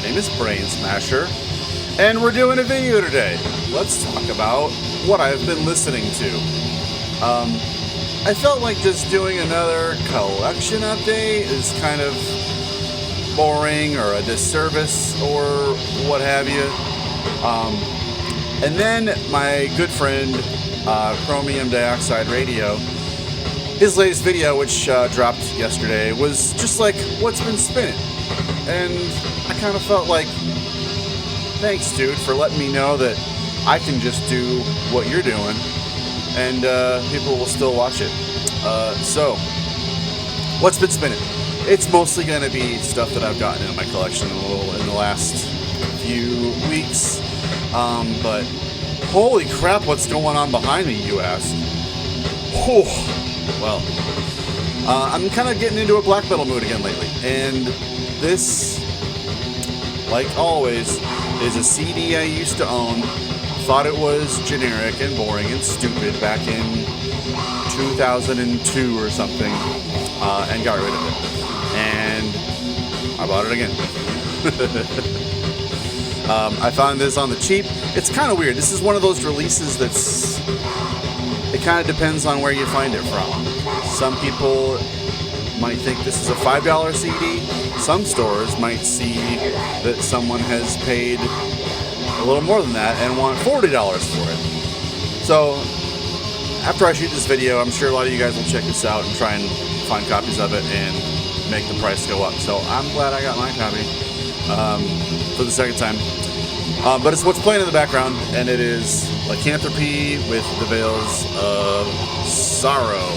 name is Brainsmasher, and we're doing a video today. Let's talk about what I've been listening to. I felt like just doing another collection update is kind of boring or a disservice or what have you. And then my good friend Chromium Dioxide Radio, his latest video, which dropped yesterday, was just like, what's been spinning? And I kind of felt like, thanks, dude, for letting me know that I can just do what you're doing, and people will still watch it. So, what's been spinning? It's mostly going to be stuff that I've gotten in my collection in the last few weeks. But holy crap, what's going on behind me, you ask? Whew. Well, I'm kind of getting into a black metal mood again lately, and this, like always, is a CD I used to own. Thought it was generic and boring and stupid back in 2002 or something, and got rid of it. And I bought it again. I found this on the cheap. It's kind of weird. This is one of those releases it kind of depends on where you find it from. Some people might think this is a $5 CD. Some stores might see that someone has paid a little more than that and want $40 for it. So after I shoot this video, I'm sure a lot of you guys will check this out and try and find copies of it and make the price go up. So I'm glad I got my copy for the second time. But it's what's playing in the background, and it is Lycanthropy with the Veils of Sorrow.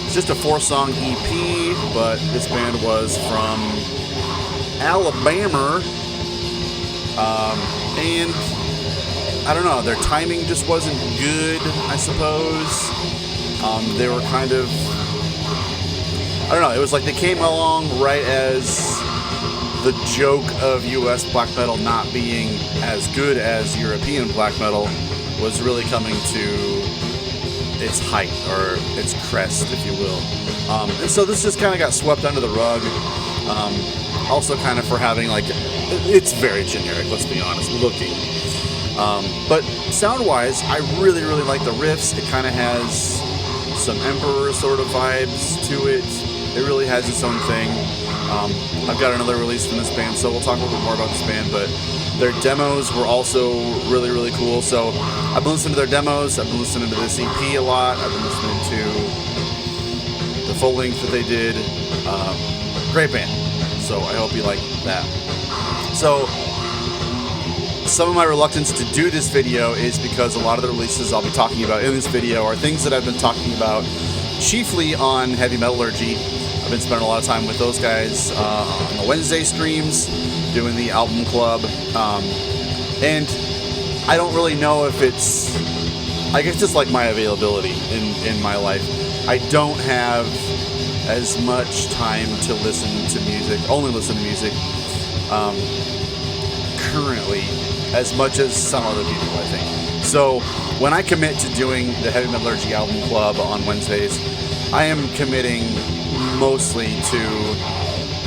It's just a 4-song EP, but this band was from Alabama, and I don't know, their timing just wasn't good, I suppose. They were kind of, I don't know, it was like they came along right as the joke of US black metal not being as good as European black metal was really coming to its height, or its crest, if you will. And so this just kind of got swept under the rug. Also kind of for having, like, it's very generic, let's be honest, looking. But sound-wise, I really, really like the riffs. It kind of has some Emperor sort of vibes to it. It really has its own thing. I've got another release from this band, so we'll talk a little bit more about this band, but their demos were also really, really cool. So I've been listening to their demos, I've been listening to this EP a lot, I've been listening to the full length that they did. Great band. So I hope you like that. So some of my reluctance to do this video is because a lot of the releases I'll be talking about in this video are things that I've been talking about chiefly on Heavy Metallurgy. I've been spending a lot of time with those guys on the Wednesday streams, doing the album club, and I don't really know if it's, I guess it's like my availability in my life. I don't have as much time to listen to music, only listen to music, currently, as much as some other people, I think. So when I commit to doing the Heavy Metallurgy album club on Wednesdays, I am committing mostly to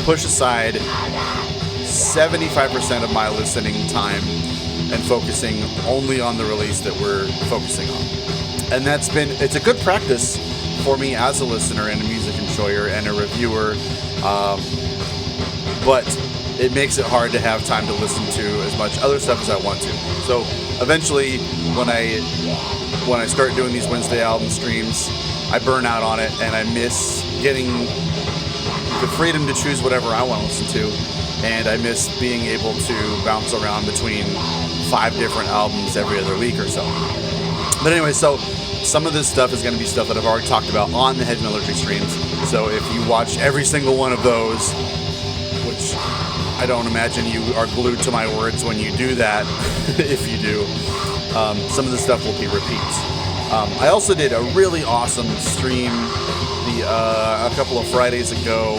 push aside 75% of my listening time and focusing only on the release that we're focusing on. And it's a good practice for me as a listener and a music enjoyer and a reviewer, but it makes it hard to have time to listen to as much other stuff as I want to. So eventually, when I start doing these Wednesday album streams, I burn out on it, and I miss getting the freedom to choose whatever I want to listen to, and I miss being able to bounce around between 5 different albums every other week or so. But anyway, so some of this stuff is going to be stuff that I've already talked about on the Heavy Metallurgy streams. So if you watch every single one of those, which I don't imagine you are glued to my words when you do that, if you do, some of the stuff will be repeats. I also did a really awesome stream a couple of Fridays ago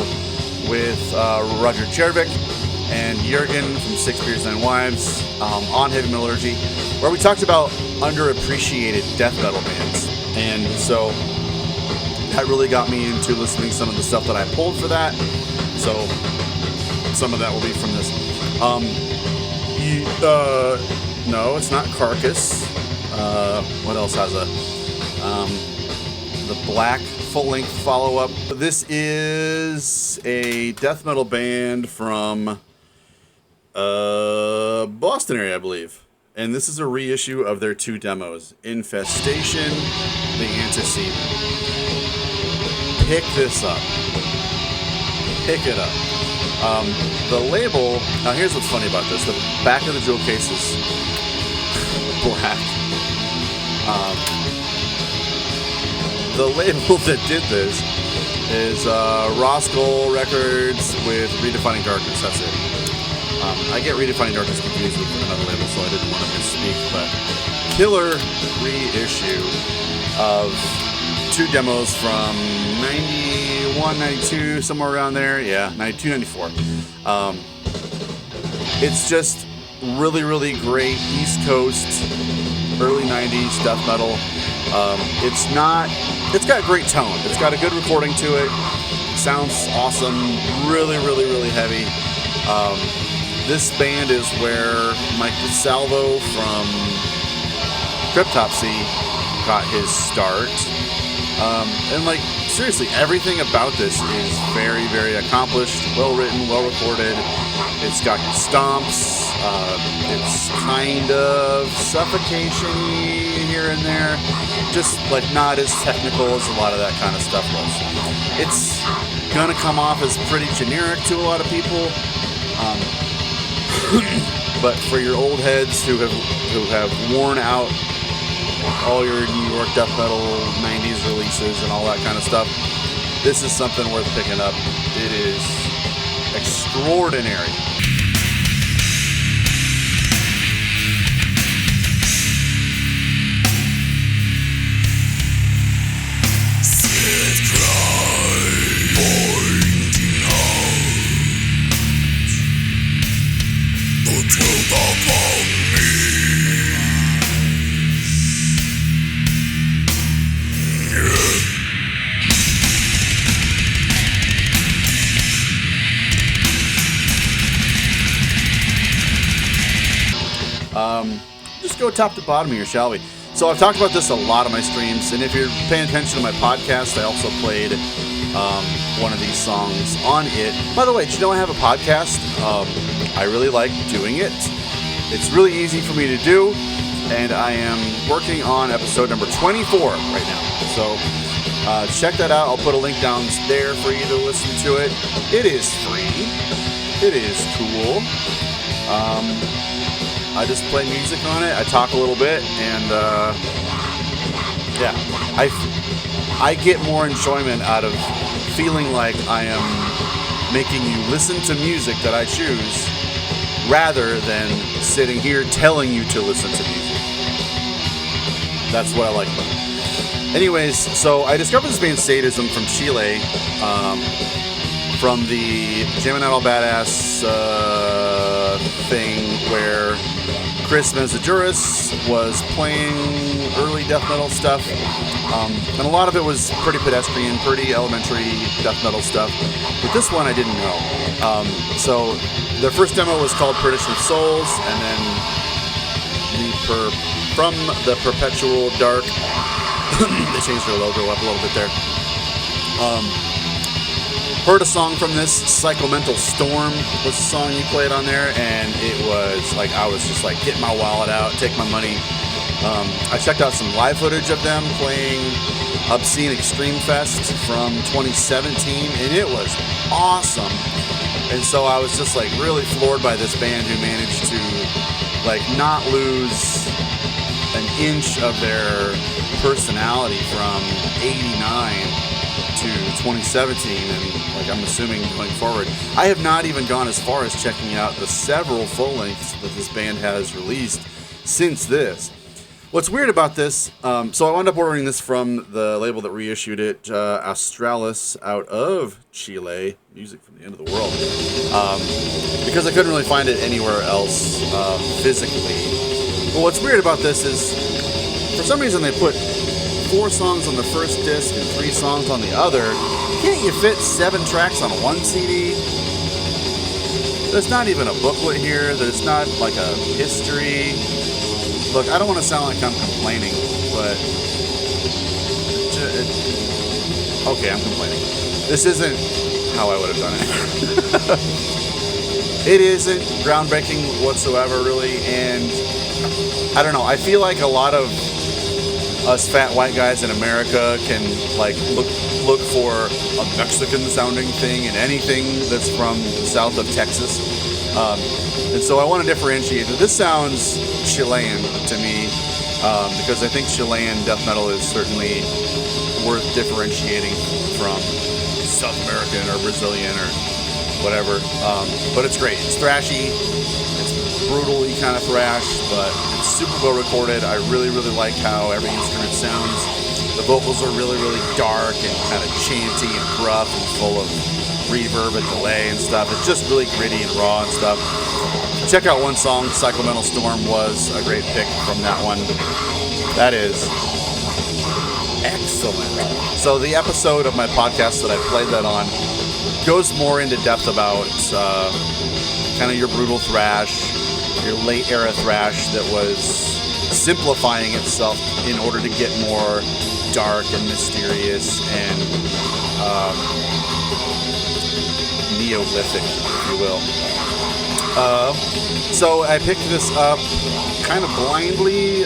with Roger Chervik and Jurgen from Six Beers, Nine Wives on Heavy Metallurgy, where we talked about underappreciated death metal bands. And so that really got me into listening to some of the stuff that I pulled for that. So some of that will be from this. No, it's not Carcass. What else has the black full-length follow-up? This is a death metal band from Boston area, I believe. And this is a reissue of their 2 demos, Infestation, The Antecedent. Pick this up. Pick it up. The label, now here's what's funny about this. The back of the jewel case is black. The label that did this is Roscoe Records with Redefining Darkness. That's it. I get Redefining Darkness confused with another label, so I didn't want to misspeak, but killer reissue of 2 demos from 91, 92, somewhere around there. Yeah, 92, 94. It's just really, really great East Coast, early 90s death metal. It's got great tone. It's got a good recording to it. Sounds awesome. Really, really, really heavy. This band is where Mike DeSalvo from Cryptopsy got his start. And like, seriously, everything about this is very, very accomplished, well written, well recorded. It's got stomps. It's kind of suffocation-y here and there. Just like not as technical as a lot of that kind of stuff was. It's gonna come off as pretty generic to a lot of people. But for your old heads who have worn out all your New York death metal 90s releases and all that kind of stuff, this is something worth picking up. It is extraordinary. Just go top to bottom here, shall we? So I've talked about this a lot on my streams, and if you're paying attention to my podcast, I also played one of these songs on it. By the way, did you know I have a podcast? I really like doing it. It's really easy for me to do, and I am working on episode number 24 right now. So check that out. I'll put a link down there for you to listen to it. It is free. It is cool. I just play music on it. I talk a little bit, and yeah, I get more enjoyment out of feeling like I am making you listen to music that I choose, rather than sitting here telling you to listen to music. That's what I like about it. Anyways, so I discovered this band Sadism from Chile, from the Jammin' Out All Badass thing where Chris Mezajuris was playing early death metal stuff, and a lot of it was pretty pedestrian, pretty elementary death metal stuff, but this one I didn't know. So their first demo was called Perdition of Souls, and then from the Perpetual Dark, they changed their logo up a little bit there. Heard a song from this, Psychomental Storm was the song he played on there, and it was like, I was just like, get my wallet out, take my money. I checked out some live footage of them playing Obscene Extreme Fest from 2017, and it was awesome. And so I was just like really floored by this band who managed to like not lose an inch of their personality from 89 to 2017, and like I'm assuming going forward. I have not even gone as far as checking out the several full lengths that this band has released since this. What's weird about this, so I wound up ordering this from the label that reissued it, Australis, out of Chile, music from the end of the world, because I couldn't really find it anywhere else physically. But what's weird about this is, for some reason they put 4 songs on the first disc and 3 songs on the other. Can't you fit 7 tracks on one CD? There's not even a booklet here. There's not like a history. Look, I don't want to sound like I'm complaining, but okay, I'm complaining. This isn't how I would have done it. It isn't groundbreaking whatsoever, really, and I don't know. I feel like a lot of us fat white guys in America can like look for a Mexican sounding thing in anything that's from south of Texas, and so I want to differentiate that this sounds Chilean to me, because I think Chilean death metal is certainly worth differentiating from South American or Brazilian or whatever, but it's great. It's thrashy, it's brutally kind of thrash, but it's super well recorded. I really like how every instrument sounds. The vocals are really dark and kind of chanty and gruff and full of reverb and delay and stuff. It's just really gritty and raw and stuff. Check out one song, Cyclomental Storm was a great pick from that one. That is excellent. So the episode of my podcast that I played that on goes more into depth about kind of your brutal thrash, your late era thrash that was simplifying itself in order to get more dark and mysterious and Neolithic, if you will. So I picked this up kind of blindly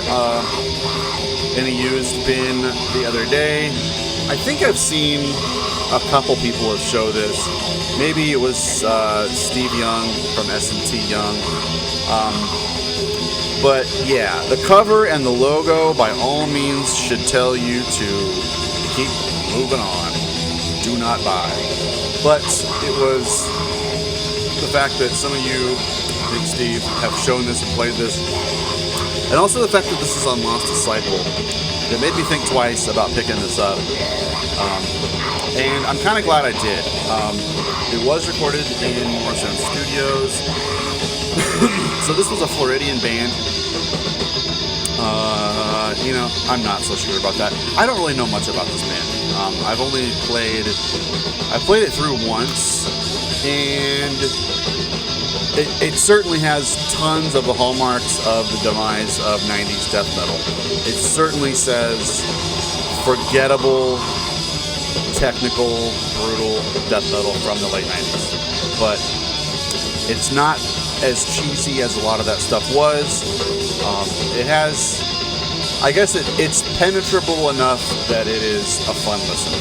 in a used bin the other day. I think I've seen a couple people have showed this. Maybe it was Steve Young from S&T Young. But yeah, the cover and the logo by all means should tell you to keep moving on. Do not buy. But it was the fact that some of you, Big Steve, have shown this and played this, and also the fact that this is on Lost Disciple, that made me think twice about picking this up. And I'm kind of glad I did. It was recorded in Warzone Studios. So this was a Floridian band. I'm not so sure about that. I don't really know much about this band. I played it through once, and it certainly has tons of the hallmarks of the demise of 90s death metal. It certainly says forgettable, technical, brutal death metal from the late 90s. But it's not as cheesy as a lot of that stuff was. It has, I guess it's penetrable enough that it is a fun listen.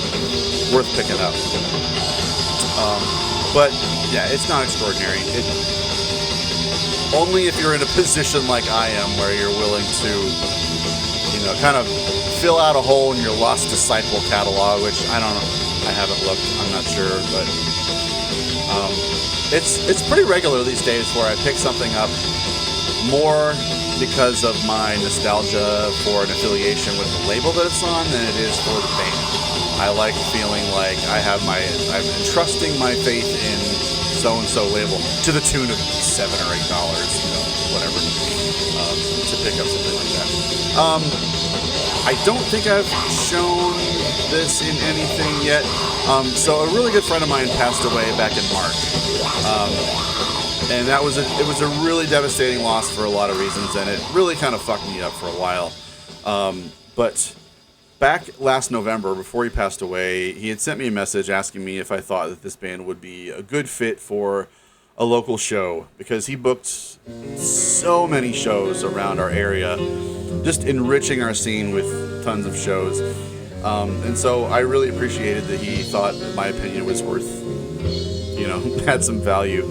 Worth picking up. But yeah, it's not extraordinary. Only if you're in a position like I am where you're willing to, kind of fill out a hole in your Lost Disciple catalog, which I don't know. I haven't looked. I'm not sure, but it's pretty regular these days where I pick something up more because of my nostalgia for an affiliation with the label that it's on than it is for the band. I like feeling like I'm entrusting my faith in so-and-so label to the tune of $7 or $8, whatever, to pick up something like that. I don't think I've shown this in anything yet. So a really good friend of mine passed away back in March. And it was a really devastating loss for a lot of reasons, and it really kind of fucked me up for a while. But back last November, before he passed away, he had sent me a message asking me if I thought that this band would be a good fit for a local show, because he booked so many shows around our area, just enriching our scene with tons of shows. And so I really appreciated that he thought that my opinion was worth, had some value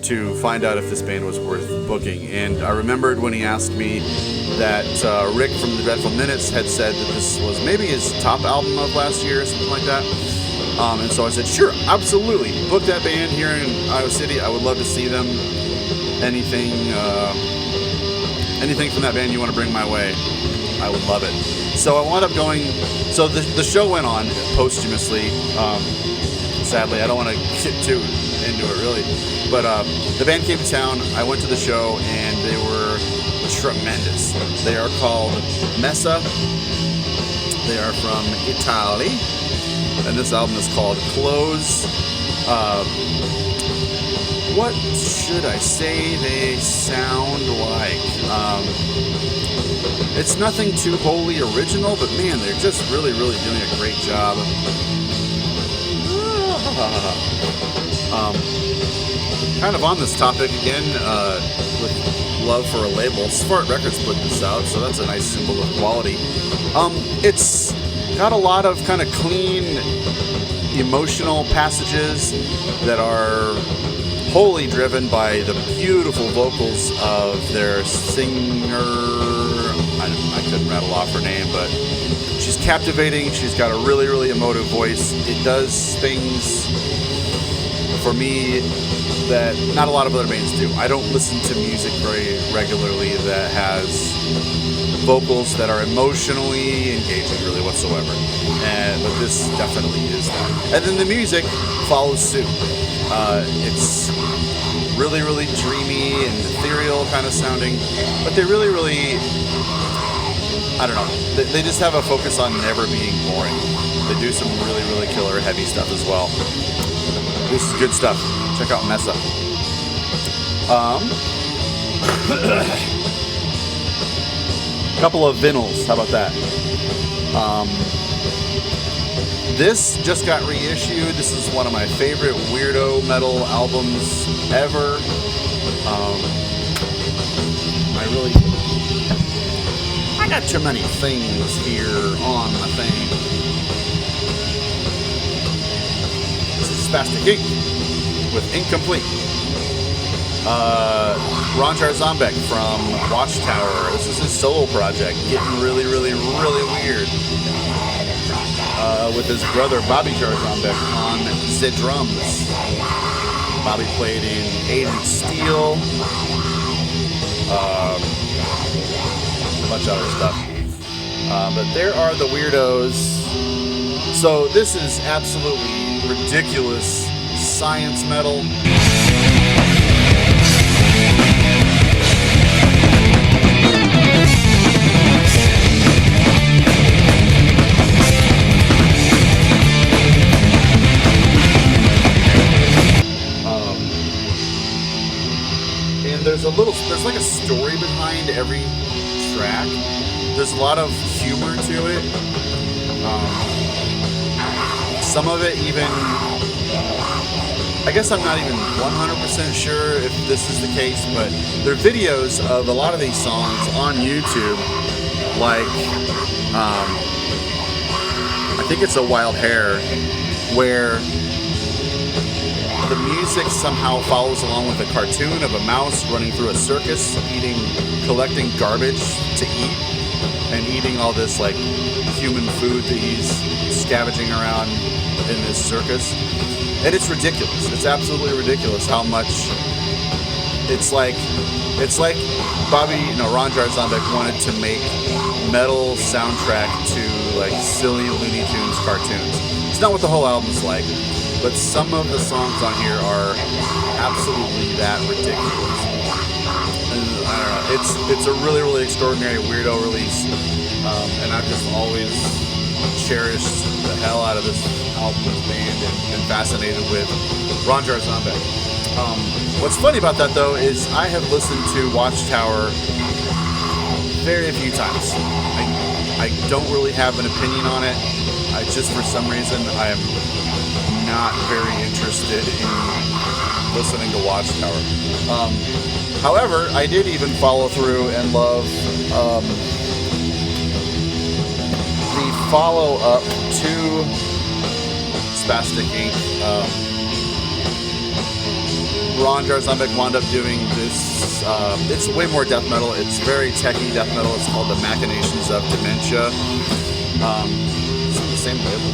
to find out if this band was worth booking. And I remembered when he asked me that Rick from the Dreadful Minutes had said that this was maybe his top album of last year or something like that. And so I said, sure, absolutely, book that band here in Iowa City. I would love to see them. Anything from that band you want to bring my way, I would love it. So I wound up going, so the show went on posthumously. Sadly, I don't want to get too into it really, but the band came to town. I went to the show and they were tremendous. They are called Messa. They are from Italy, and this album is called Close. what should I say they sound like? It's nothing too wholly original, but man, they're just really, really doing a great job. Kind of on this topic again, with love for a label. Smart Records put this out, so that's a nice symbol of quality. It's got a lot of kind of clean, emotional passages that are wholly driven by the beautiful vocals of their singer. I couldn't rattle off her name, but she's captivating. She's got a really, really emotive voice. It does things for me that not a lot of other bands do. I don't listen to music very regularly that has vocals that are emotionally engaging really whatsoever. But this definitely is that. And then the music follows suit. It's really, really dreamy and ethereal kind of sounding, but they really, really, I don't know, they just have a focus on never being boring. They do some really, really killer heavy stuff as well. This is good stuff. Check out Messa. Couple of vinyls. How about that? This just got reissued. This is one of my favorite weirdo metal albums ever. I got too many things here on my thing. This is Spastic Ink with Incomplete. Ronjar Zombek from Watchtower. This is his solo project, getting really, really, really weird. With his brother Bobby Jar Zombek on the drums. Bobby played in Aiden Steel, a bunch of other stuff. But there are the weirdos. So this is absolutely ridiculous science metal. There's like a story behind every track. There's a lot of humor to it. Some of it even, I guess I'm not even 100% sure if this is the case, but there are videos of a lot of these songs on YouTube, like, I think it's A Wild Hair, where the music somehow follows along with a cartoon of a mouse running through a circus, collecting garbage to eat, and eating all this like human food that he's scavenging around in this circus. And it's ridiculous. It's absolutely ridiculous how much it's like Ronjar Zombek wanted to make metal soundtrack to like silly Looney Tunes cartoons. It's not what the whole album's like. But some of the songs on here are absolutely that ridiculous. And I don't know. It's a really, really extraordinary weirdo release, and I've just always cherished the hell out of this album, this band, and been fascinated with Ronjar Zombek. What's funny about that though is I have listened to Watchtower very few times. I don't really have an opinion on it. I just, for some reason, I am not very interested in listening to Watchtower. However, I did even follow through and love the follow-up to Spastic Ink. Ronjar Zombek wound up doing this. It's way more death metal. It's very techy death metal. It's called The Machinations of Dementia. It's on the same label.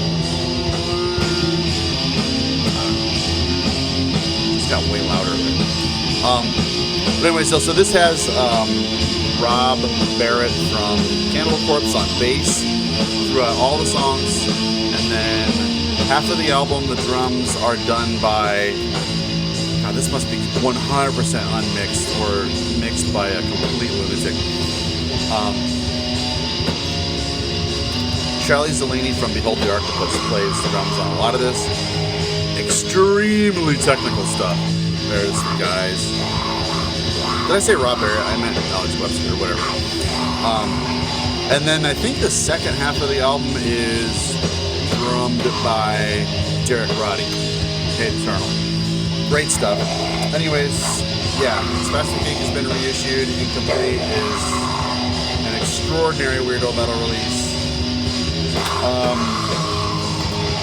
Got way louder. But anyway, so this has Rob Barrett from Cannibal Corpse on bass throughout all the songs, and then half of the album, the drums are done by, God, this must be 100% unmixed or mixed by a complete lunatic. Charlie Zeleny from Behold the Octopus plays the drums on a lot of this. Extremely technical stuff. There's the guys. Did I say Rob Barrett? I meant Alex Webster or whatever. And then I think the second half of the album is drummed by Derek Roddy. Hey, Eternal. Great stuff. Anyways, yeah, Spastic Geek has been reissued. Incomplete is an extraordinary Weirdo Metal release.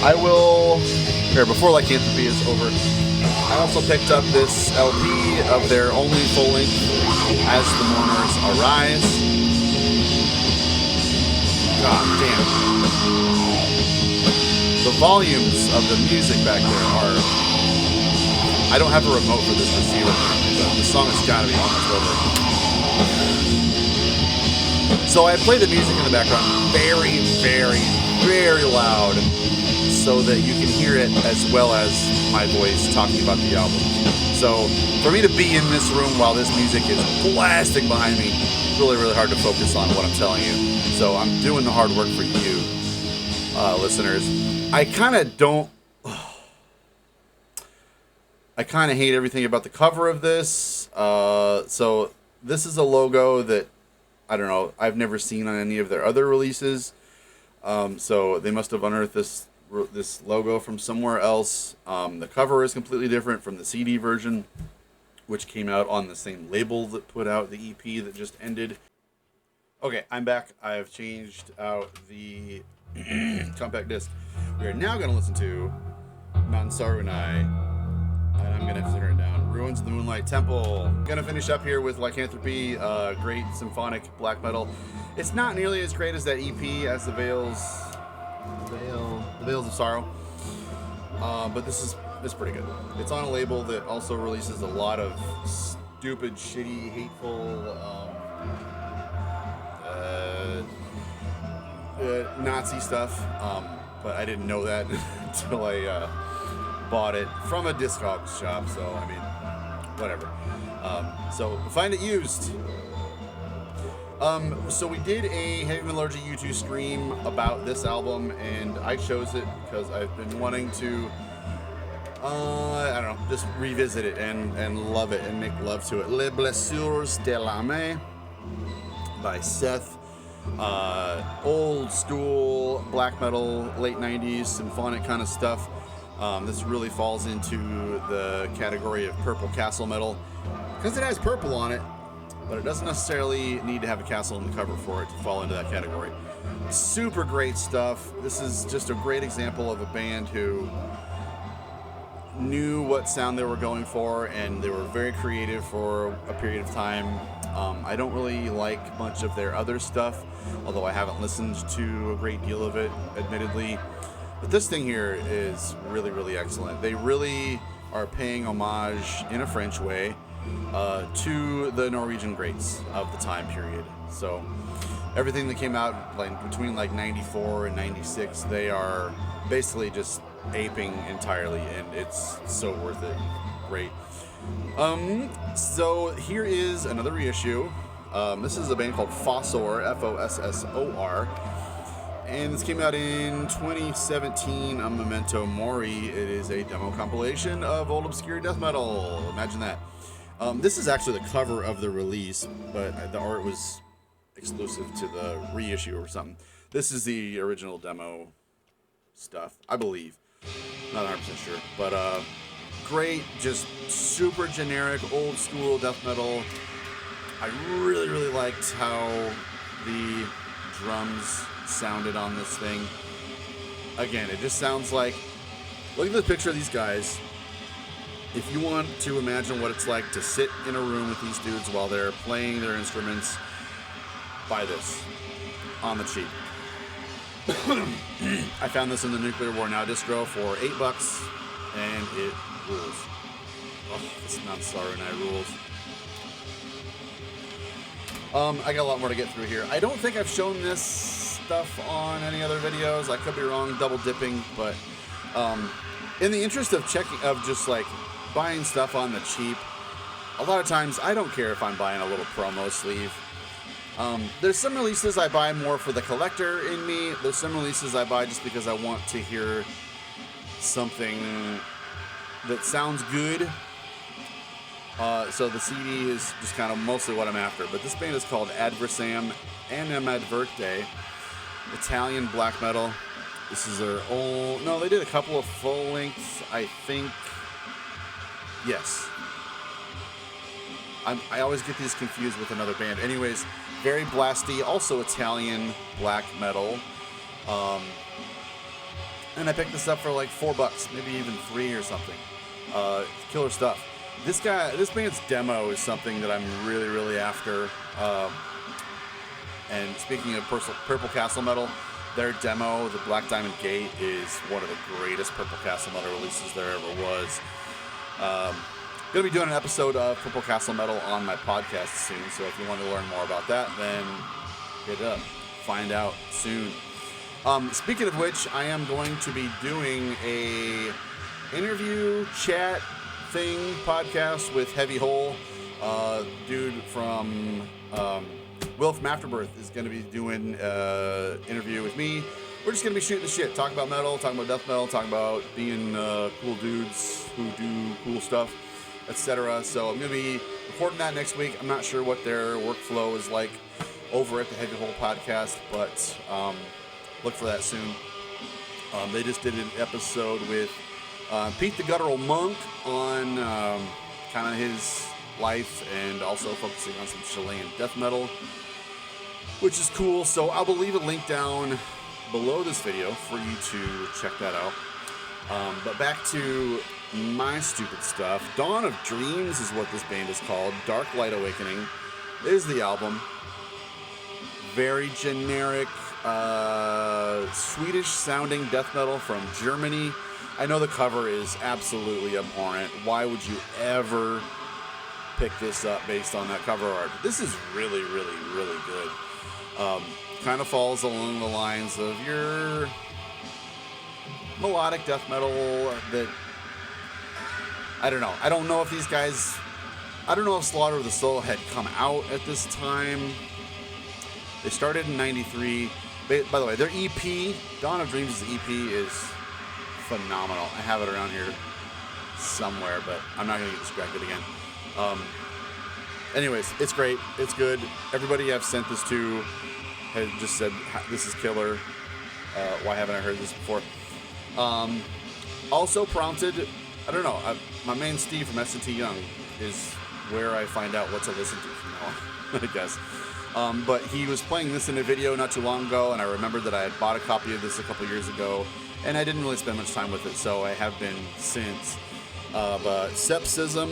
I will... Here, before Lycanthropy is over, I also picked up this LP of their only full-length, As the Mourners Arise. God damn. The volumes of the music back there are... I don't have a remote for this receiver, but the song has got to be almost over. So I play the music in the background very, very, very loud so that you can hear it as well as my voice talking about the album. So for me to be in this room while this music is blasting behind me, it's really, really hard to focus on what I'm telling you. So I'm doing the hard work for you, listeners. I kind of don't... I kind of hate everything about the cover of this. So this is a logo that, I don't know, I've never seen on any of their other releases. So they must have unearthed this logo from somewhere else. The cover is completely different from the CD version, which came out on the same label that put out the EP that just ended. Okay, I'm back. I've changed out the compact disc. We are now going to listen to Nansarunai, and I'm going to turn it down. Ruins of the Moonlight Temple. Going to finish up here with Lycanthropy, great symphonic black metal. It's not nearly as great as that EP, as the Veils of Sorrow, but this is pretty good. It's on a label that also releases a lot of stupid, shitty, hateful, Nazi stuff, but I didn't know that until I bought it from a Discogs shop, so I mean, whatever. So find it used. So we did a Heavy Metallurgy YouTube stream about this album, and I chose it because I've been wanting to, I don't know, just revisit it and love it and make love to it. Les Blessures de l'Âme by Seth. Old school black metal, late 90s symphonic kind of stuff. This really falls into the category of purple castle metal because it has purple on it, but it doesn't necessarily need to have a castle in the cover for it to fall into that category. Super great stuff. This is just a great example of a band who knew what sound they were going for, and they were very creative for a period of time. I don't really like much of their other stuff, although I haven't listened to a great deal of it, admittedly. But this thing here is really, really excellent. They really are paying homage in a French way to the Norwegian greats of the time period. So everything that came out between 94 and 96, they are basically just aping entirely, and it's so worth it. Great. So here is another reissue. This is a band called Fossor, Fossor, and this came out in 2017 on Memento Mori. It is a demo compilation of old obscure death metal. Imagine that. This is actually the cover of the release, but the art was exclusive to the reissue or something. This is the original demo stuff, I believe. Not 100% sure, but great, just super generic, old school death metal. I really, really liked how the drums sounded on this thing. Again, it just sounds like, look at the picture of these guys. If you want to imagine what it's like to sit in a room with these dudes while they're playing their instruments, buy this on the cheap. I found this in the Nuclear War Now distro for $8, and it rules. Oh, this Nansarunai rules. I got a lot more to get through here. I don't think I've shown this stuff on any other videos. I could be wrong, double dipping, but in the interest of just like buying stuff on the cheap, a lot of times I don't care if I'm buying a little promo sleeve. There's some releases I buy more for the collector in me. There's some releases I buy just because I want to hear something that sounds good. So the CD is just kind of mostly what I'm after. But this band is called Adversam Animadverte, Italian black metal. This is their old... No, they did a couple of full lengths, I think. Yes. I always get these confused with another band. Anyways, very blasty, also Italian black metal. And I picked this up for like $4, maybe even $3 or something. Killer stuff. This band's demo is something that I'm really, really after. And speaking of Purple Castle metal, their demo, the Black Diamond Gate, is one of the greatest Purple Castle metal releases there ever was. Going to be doing an episode of Purple Castle Metal on my podcast soon, so if you want to learn more about that, then hit it up. Find out soon. Speaking of which, I am going to be doing a interview chat thing podcast with Heavy Hole. Dude from Will from Afterbirth is going to be doing an interview with me. We're just going to be shooting the shit, talking about metal, talking about death metal, talking about being cool dudes who do cool stuff, etc. So I'm going to be recording that next week. I'm not sure what their workflow is like over at the Heavy Hole podcast, but look for that soon. They just did an episode with Pete the Guttural Monk on kind of his life and also focusing on some Chilean death metal, which is cool. So I will leave a link down below this video for you to check that out. But back to my stupid stuff. Dawn of Dreams is what this band is called. Dark Light Awakening is the album. Very generic, Swedish sounding death metal from Germany. I know the cover is absolutely abhorrent. Why would you ever pick this up based on that cover art? This is really, really, really good. Kind of falls along the lines of your melodic death metal that, I don't know. I don't know if these guys, I don't know if Slaughter of the Soul had come out at this time. They started in 93. By the way, their EP, Dawn of Dreams' EP is phenomenal. I have it around here somewhere, but I'm not going to get distracted again. Anyways, it's great. It's good. Everybody I've sent this to has just said, this is killer. Why haven't I heard this before? Also prompted, I don't know, my man Steve from S&T Young is where I find out what to listen to from now on, I guess. But he was playing this in a video not too long ago, and I remembered that I had bought a copy of this a couple years ago, and I didn't really spend much time with it, so I have been since. But Sepsism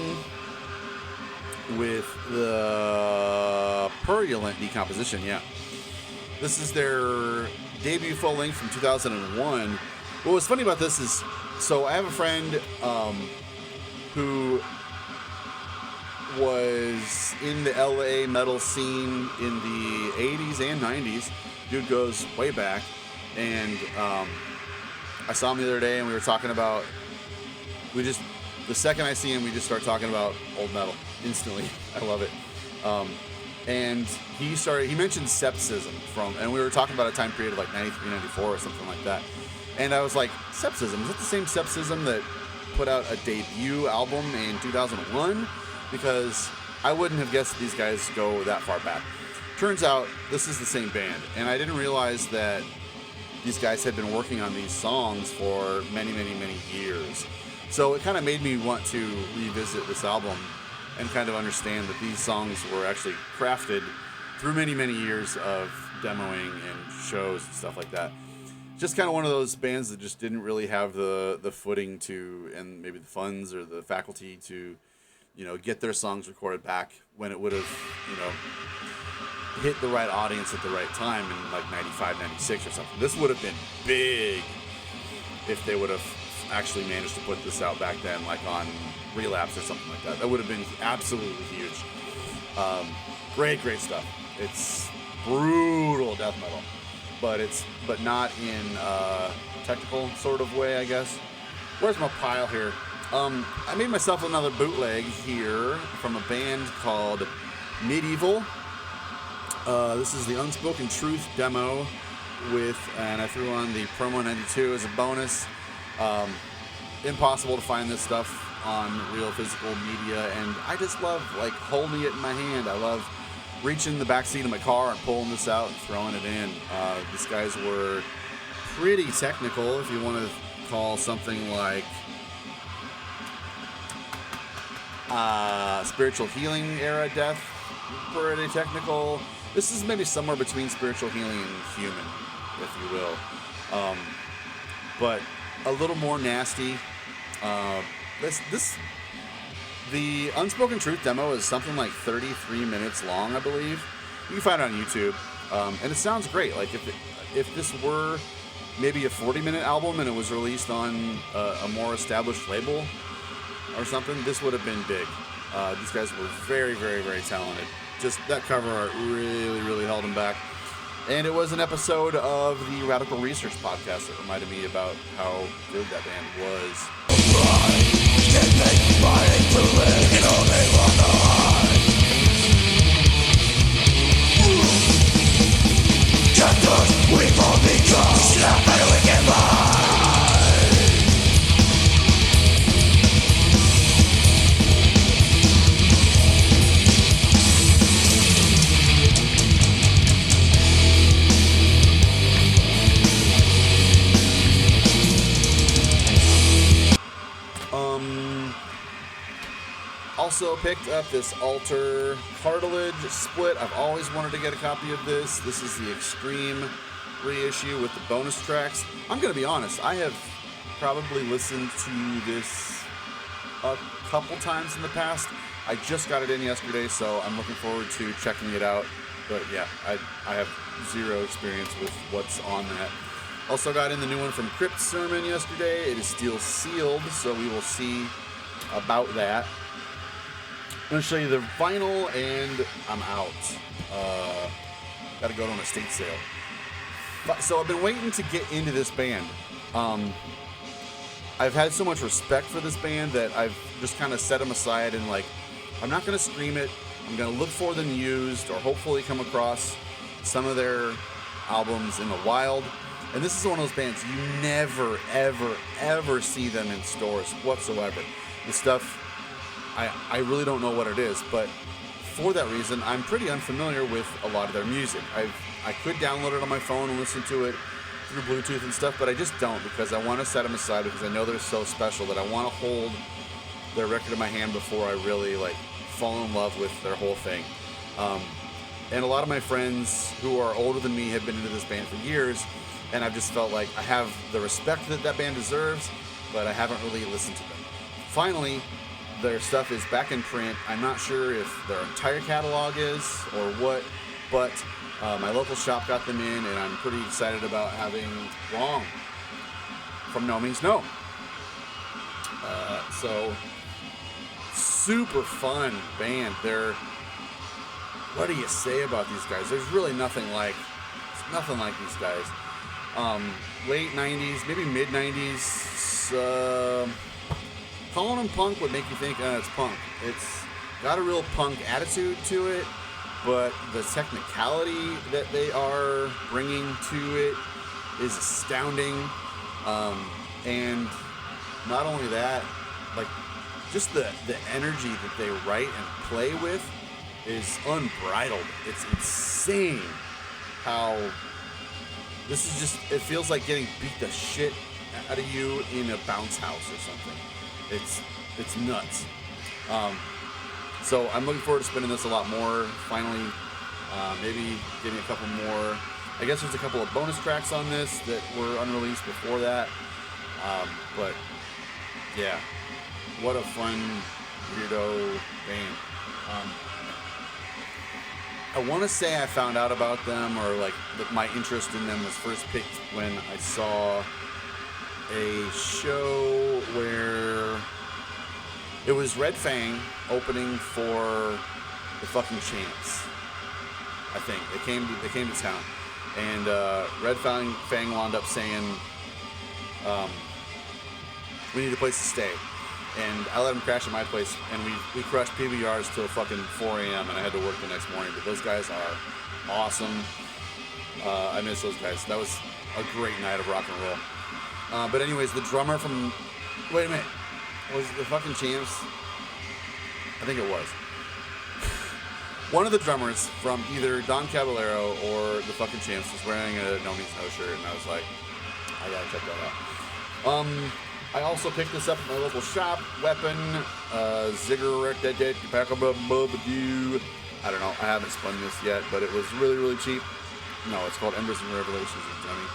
with the Purulent Decomposition, yeah. This is their debut full length from 2001. What was funny about this is, so I have a friend who was in the LA metal scene in the 80s and 90s. Dude goes way back, and I saw him the other day, and we were talking about, the second I see him, we just start talking about old metal instantly. I love it. And he mentioned Sepsism and we were talking about a time period of like 93, 94 or something like that. And I was like, Sepsism, is it the same Sepsism that put out a debut album in 2001? Because I wouldn't have guessed that these guys go that far back. Turns out this is the same band, and I didn't realize that these guys had been working on these songs for many, many, many years. So it kind of made me want to revisit this album and kind of understand that these songs were actually crafted through many, many years of demoing and shows and stuff like that. Just kind of one of those bands that just didn't really have the footing to, and maybe the funds or the faculty to, get their songs recorded back when it would have, hit the right audience at the right time in like 95, 96 or something. This would have been big if they would have actually managed to put this out back then, like on Relapse or something like that. That would have been absolutely huge. Great stuff. It's brutal death metal, but not in a technical sort of way, I guess. Where's my pile here? I made myself another bootleg here from a band called Medieval. This is the Unspoken Truth demo and I threw on the Promo 92 as a bonus. Impossible to find this stuff on real physical media, and I just love like holding it in my hand. I love reaching in the back seat of my car and pulling this out and throwing it in. These guys were pretty technical, if you want to call something like spiritual healing era death pretty technical. This is maybe somewhere between spiritual healing and human, if you will, but a little more nasty. The Unspoken Truth demo is something like 33 minutes long, I believe. You can find it on YouTube, and it sounds great. Like if this were maybe a 40-minute album and it was released on a more established label or something, this would have been big. These guys were very, very, very talented. Just that cover art really, really held them back. And it was an episode of the Radical Research podcast that reminded me about how good that band was. Also picked up this Alter Cartilage split. I've always wanted to get a copy of this. This is the Extreme reissue with the bonus tracks. I'm going to be honest, I have probably listened to this a couple times in the past. I just got it in yesterday, so I'm looking forward to checking it out. But yeah, I have zero experience with what's on that. Also got in the new one from Crypt Sermon yesterday. It is still sealed, so we will see about that. I'm going to show you the vinyl, and I'm out. Got to go to an estate sale. So I've been waiting to get into this band. I've had so much respect for this band that I've just kind of set them aside and like, I'm not going to stream it. I'm going to look for them used or hopefully come across some of their albums in the wild. And this is one of those bands you never, ever, ever see them in stores whatsoever. The stuff, I really don't know what it is, but for that reason, I'm pretty unfamiliar with a lot of their music. I could download it on my phone and listen to it through Bluetooth and stuff, but I just don't because I want to set them aside because I know they're so special that I want to hold their record in my hand before I really like fall in love with their whole thing. And a lot of my friends who are older than me have been into this band for years, and I've just felt like I have the respect that that band deserves, but I haven't really listened to them. Finally, their stuff is back in print. I'm not sure if their entire catalog is or what, but my local shop got them in, and I'm pretty excited about having Wrong from No Means No. So, super fun band. What do you say about these guys? There's really nothing like these guys. Late 90s, maybe mid 90s, calling them punk would make you think, it's punk. It's got a real punk attitude to it, but the technicality that they are bringing to it is astounding. And not only that, like, just the energy that they write and play with is unbridled. It's insane how this is just, it feels like getting beat the shit out of you in a bounce house or something. It's nuts. So I'm looking forward to spinning this a lot more. Finally, maybe getting a couple more. I guess there's a couple of bonus tracks on this that were unreleased before that. But yeah, what a fun weirdo band. I want to say I found out about them, or like my interest in them was first picked when I saw a show where it was Red Fang opening for the fucking Champs. I think they came to town, and Red Fang wound up saying, "We need a place to stay." And I let him crash at my place, and we crushed PBRs till fucking 4 a.m. and I had to work the next morning. But those guys are awesome. I miss those guys. That was a great night of rock and roll. But anyways, the drummer from... Wait a minute. Was it the fucking Champs? I think it was. One of the drummers from either Don Caballero or the fucking Champs was wearing a No Means No shirt, and I was like, I gotta check that out. I also picked this up at my local shop. Weapon, Ziggurat, I don't know. I haven't spun this yet, but it was really, really cheap. No, it's called Embers and Revelations of Dummy.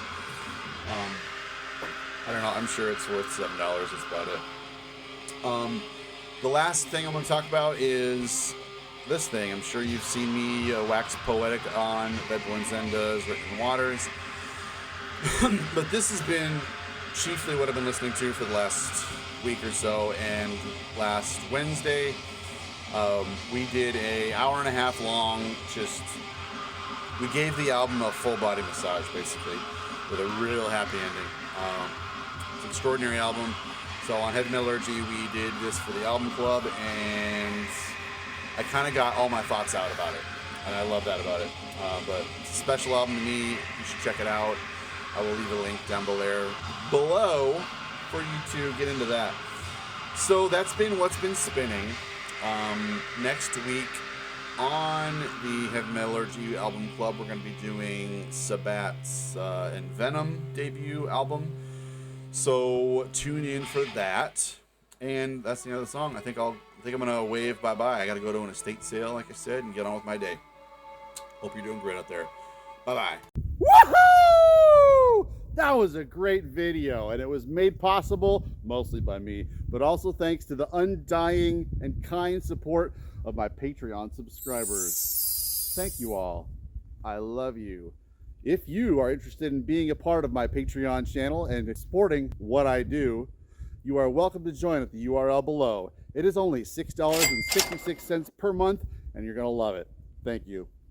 I don't know. I'm sure it's worth $7. That's about it. The last thing I'm going to talk about is this thing. I'm sure you've seen me wax poetic on Bedouin Zenda's Written Waters. But this has been chiefly what I've been listening to for the last week or so. And last Wednesday, we did a hour and a half long, we gave the album a full body massage, basically, with a real happy ending. It's an extraordinary album. So on Heavy Metallurgy, we did this for the album club, and I kind of got all my thoughts out about it, and I love that about it. But it's a special album to me. You should check it out. I will leave a link down below for you to get into that. So that's been what's been spinning. Next week on the Heavy Metallurgy album club, we're going to be doing Sabat's and Venom debut album. So tune in for that. And that's the end of the song. I think I'm gonna wave bye-bye. I gotta go to an estate sale, like I said, and get on with my day. Hope you're doing great out there. Bye-bye. Woohoo! That was a great video, and it was made possible mostly by me, but also thanks to the undying and kind support of my Patreon subscribers. Thank you all. I love you. If you are interested in being a part of my Patreon channel and supporting what I do, you are welcome to join at the URL below. It is only $6.66 per month, and you're going to love it. Thank you.